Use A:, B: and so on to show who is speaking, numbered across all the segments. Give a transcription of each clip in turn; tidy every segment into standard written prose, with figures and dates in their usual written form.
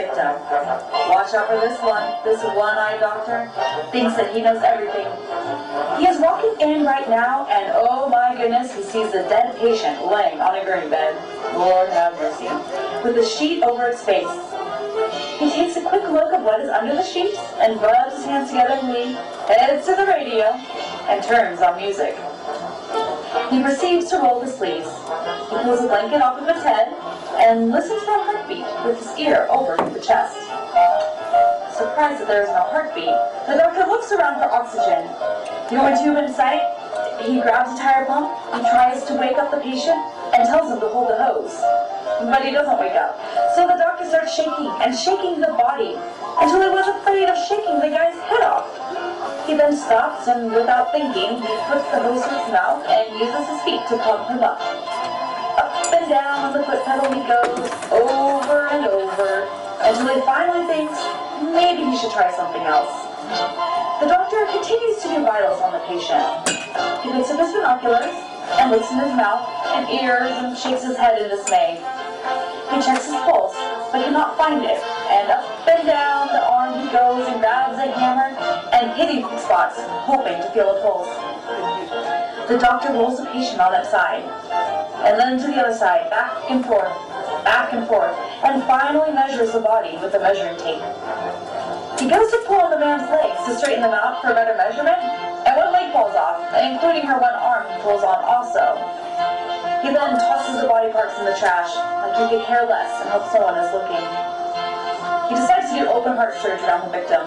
A: victim. Watch out for this one-eyed doctor thinks that he knows everything. He is walking in right now, and oh my goodness, he sees a dead patient laying on a gurney bed. Lord have mercy. With a sheet over its face. He takes a quick look at what is under the sheets and rubs his hands together and he heads to the radio and turns on music. He proceeds to roll the sleeves. He pulls a blanket off of his head and listens for a heartbeat with his ear over to the chest. Surprised that there is no heartbeat, the doctor looks around for oxygen. The only tube in sight, he grabs a tire pump, he tries to wake up the patient and tells him to hold the hose. But he doesn't wake up. So the doctor starts shaking and shaking the body until he was afraid of shaking the guy's head off. He then stops and without thinking, he puts the hose in his mouth and uses his feet to pump him up. Up and down on the foot pedal he goes, over and over, until he finally thinks maybe he should try something else. The doctor continues to do vitals on the patient. He picks up his binoculars and looks in his mouth and ears and shakes his head in dismay. He checks his pulse, but cannot find it, and up and down the arm he goes and grabs a hammer and hitting spots, hoping to feel a pulse. The doctor rolls the patient on its side, and then to the other side, back and forth, and finally measures the body with a measuring tape. He goes to pull on the man's legs to straighten them out for a better measurement, and one leg falls off, including her one arm he pulls on also. He then tosses the body parts in the trash, like he could care less and hope someone is looking. He decides to do open heart surgery on the victim.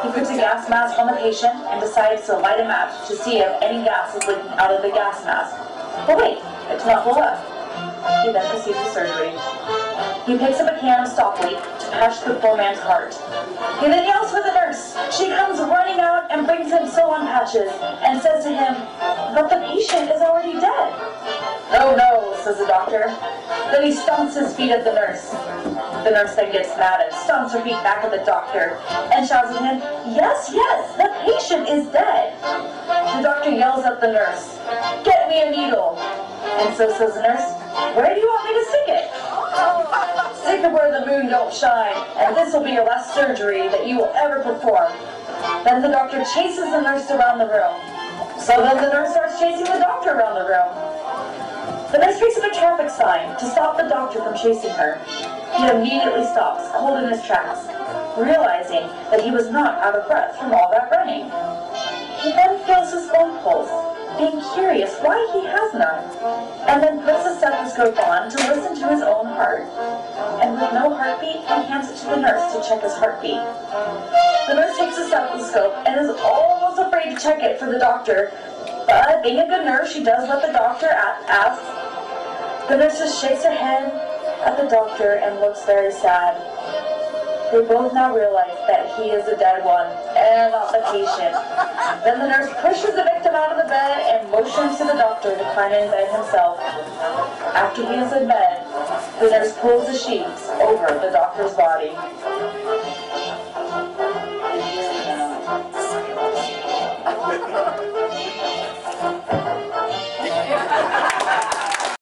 A: He puts a gas mask on the patient and decides to light a match to see if any gas is leaking out of the gas mask. But wait, it does not blow up. He then proceeds with surgery. He picks up a can of stop leak to patch the poor man's heart. He then yells for the nurse. She comes running out and brings him sew-on patches and says to him, "But the patient is already dead." "Oh no," says the doctor. Then he stomps his feet at the nurse. The nurse then gets mad and stomps her feet back at the doctor and shouts at him, "Yes, the patient is dead." The doctor yells at the nurse, "Get me a needle." And so says the nurse, "Where do you want me to stick it?" "Stick it where the moon don't shine, and this will be your last surgery that you will ever perform." Then the doctor chases the nurse around the room. So then the nurse starts chasing the doctor around the room. The nurse picks up a traffic sign to stop the doctor from chasing her. He immediately stops, cold in his tracks, realizing that he was not out of breath from all that running. He then feels his own pulse, being curious why he has none, and then puts a stethoscope on to listen to his own heart. And with no heartbeat, he hands it to the nurse to check his heartbeat. The nurse takes the stethoscope and is almost afraid to check it for the doctor, but being a good nurse, she does let the doctor ask. The nurse just shakes her head at the doctor and looks very sad. They both now realize that he is the dead one and not the patient. Then the nurse pushes the victim out of the bed and motions to the doctor to climb in bed himself. After he is in bed, the nurse pulls the sheets over the doctor's body.